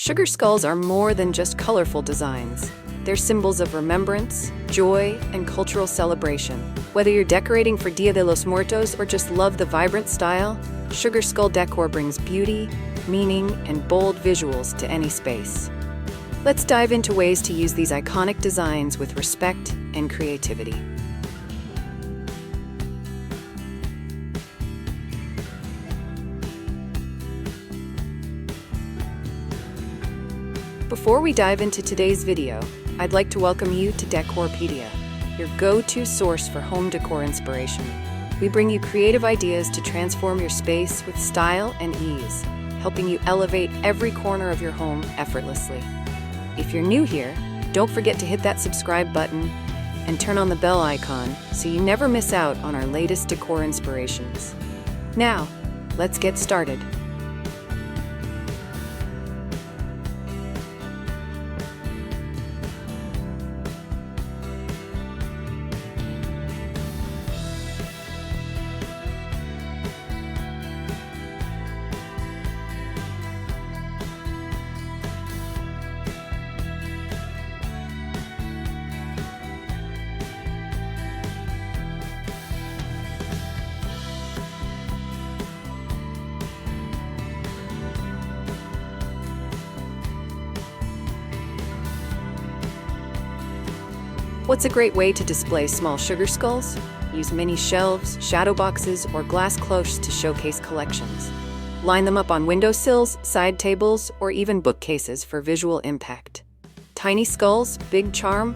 Sugar skulls are more than just colorful designs. They're symbols of remembrance, joy, and cultural celebration. Whether you're decorating for Dia de los Muertos or just love the vibrant style, sugar skull decor brings beauty, meaning, and bold visuals to any space. Let's dive into ways to use these iconic designs with respect and creativity. Before we dive into today's video, I'd like to welcome you to Decorpediya, your go-to source for home decor inspiration. We bring you creative ideas to transform your space with style and ease, helping you elevate every corner of your home effortlessly. If you're new here, don't forget to hit that subscribe button and turn on the bell icon so you never miss out on our latest decor inspirations. Now, let's get started. What's a great way to display small sugar skulls? Use mini shelves, shadow boxes, or glass cloches to showcase collections. Line them up on windowsills, side tables, or even bookcases for visual impact. Tiny skulls, big charm,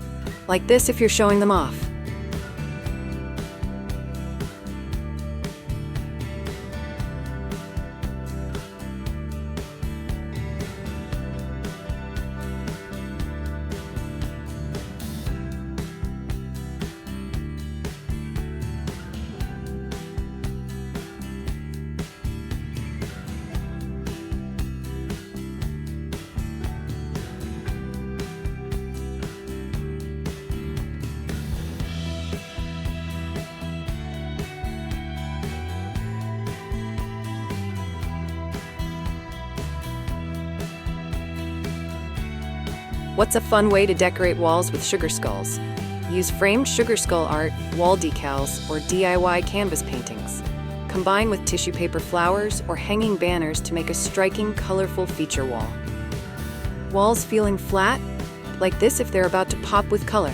like this if you're showing them off. What's a fun way to decorate walls with sugar skulls? Use framed sugar skull art, wall decals, or DIY canvas paintings. Combine with tissue paper flowers or hanging banners to make a striking, colorful feature wall. Walls feeling flat? Like this if they're about to pop with color.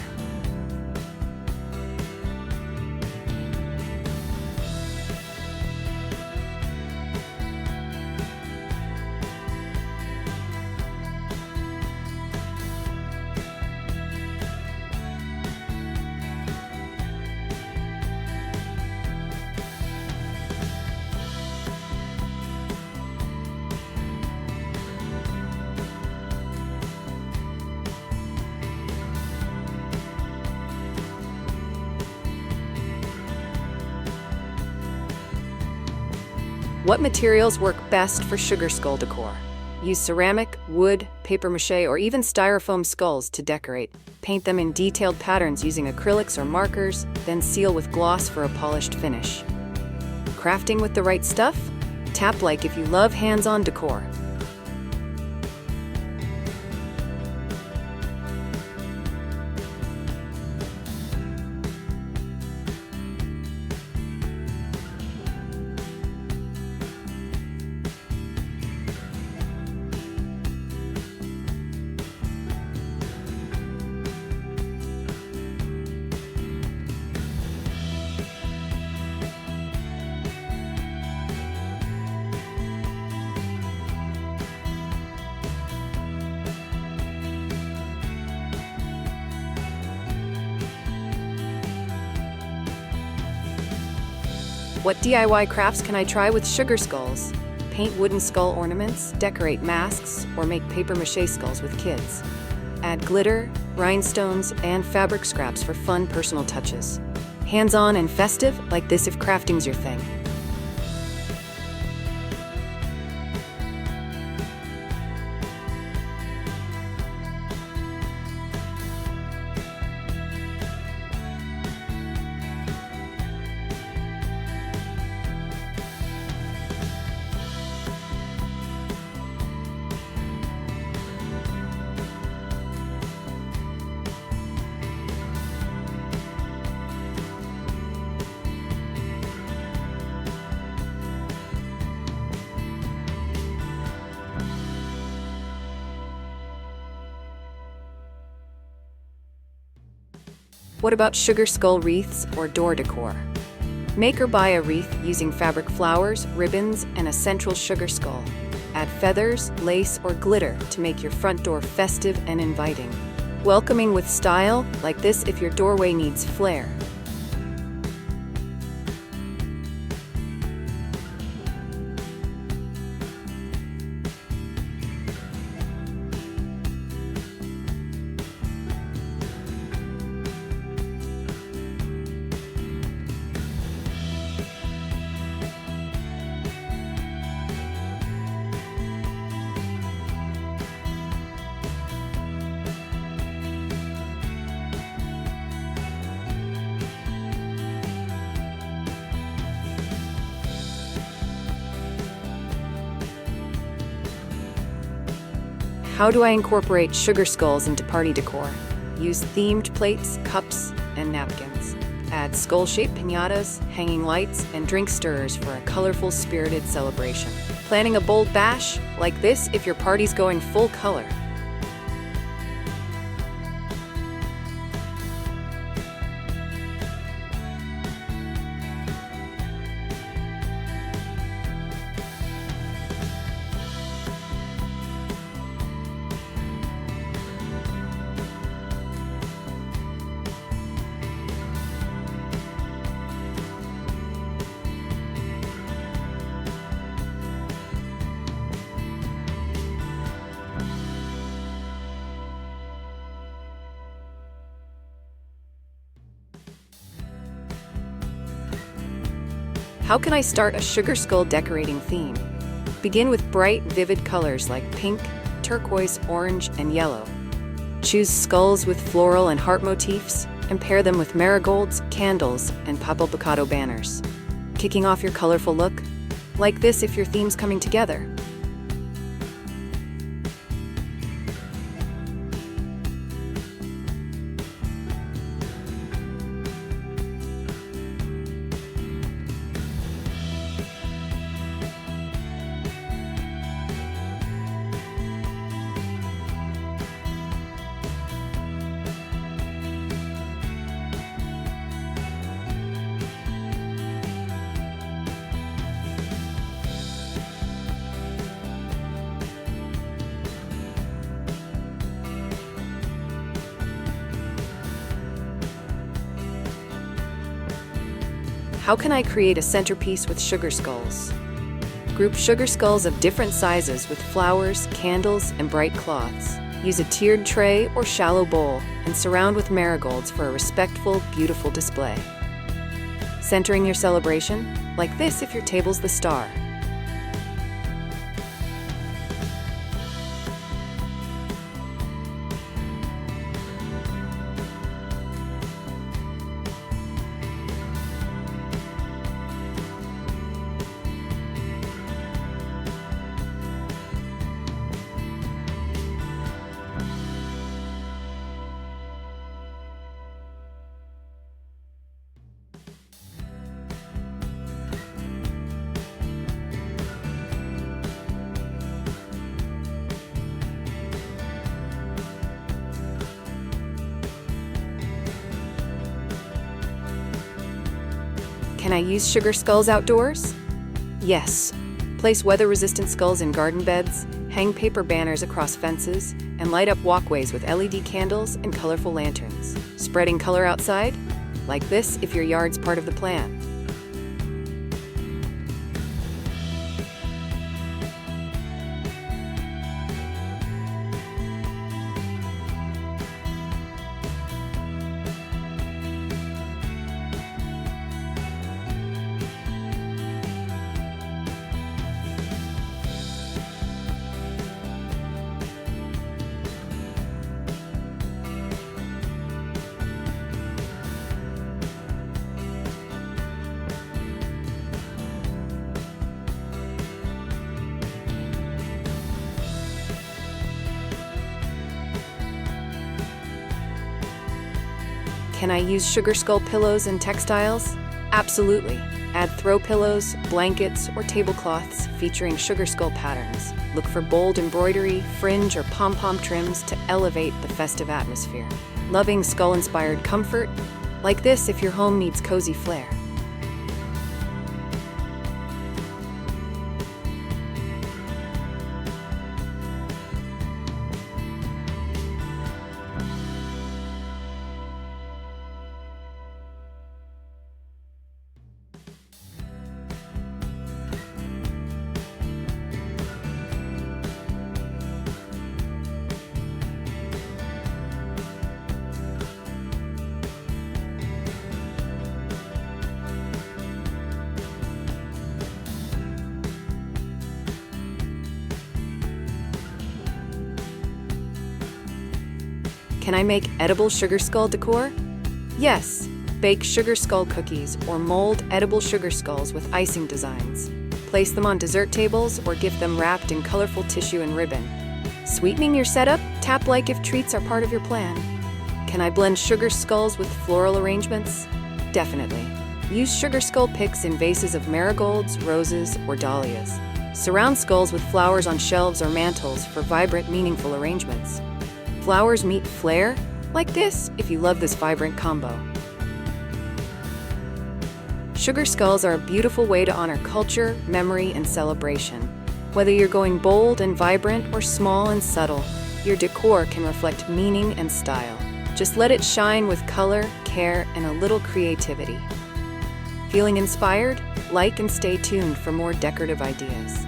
What materials work best for sugar skull decor? Use ceramic, wood, papier-mâché, or even styrofoam skulls to decorate. Paint them in detailed patterns using acrylics or markers, then seal with gloss for a polished finish. Crafting with the right stuff? Tap like if you love hands-on decor. What DIY crafts can I try with sugar skulls? Paint wooden skull ornaments, decorate masks, or make papier-mâché skulls with kids. Add glitter, rhinestones, and fabric scraps for fun personal touches. Hands-on and festive, like this if crafting's your thing. What about sugar skull wreaths or door decor? Make or buy a wreath using fabric flowers, ribbons, and a central sugar skull. Add feathers, lace, or glitter to make your front door festive and inviting. Welcoming with style, like this if your doorway needs flair. How do I incorporate sugar skulls into party decor? Use themed plates, cups, and napkins. Add skull-shaped piñatas, hanging lights, and drink stirrers for a colorful, spirited celebration. Planning a bold bash? Like this if your party's going full color. How can I start a sugar skull decorating theme? Begin with bright, vivid colors like pink, turquoise, orange, and yellow. Choose skulls with floral and heart motifs, and pair them with marigolds, candles, and papel picado banners. Kicking off your colorful look? Like this if your theme's coming together. How can I create a centerpiece with sugar skulls? Group sugar skulls of different sizes with flowers, candles, and bright cloths. Use a tiered tray or shallow bowl and surround with marigolds for a respectful, beautiful display. Centering your celebration? Like this if your table's the star. Can I use sugar skulls outdoors? Yes. Place weather-resistant skulls in garden beds, hang paper banners across fences, and light up walkways with LED candles and colorful lanterns. Spreading color outside? Like this if your yard's part of the plan. Can I use sugar skull pillows and textiles? Absolutely. Add throw pillows, blankets, or tablecloths featuring sugar skull patterns. Look for bold embroidery, fringe, or pom-pom trims to elevate the festive atmosphere. Loving skull-inspired comfort? like this if your home needs cozy flair. Can I make edible sugar skull decor? Yes, bake sugar skull cookies or mold edible sugar skulls with icing designs. Place them on dessert tables or gift them wrapped in colorful tissue and ribbon. Sweetening your setup? Tap like if treats are part of your plan. Can I blend sugar skulls with floral arrangements? Definitely. Use sugar skull picks in vases of marigolds, roses, or dahlias. Surround skulls with flowers on shelves or mantles for vibrant, meaningful arrangements. Flowers meet flair? Like this, if you love this vibrant combo. Sugar skulls are a beautiful way to honor culture, memory, and celebration. Whether you're going bold and vibrant or small and subtle, your decor can reflect meaning and style. Just let it shine with color, care, and a little creativity. Feeling inspired? Like and stay tuned for more decorative ideas.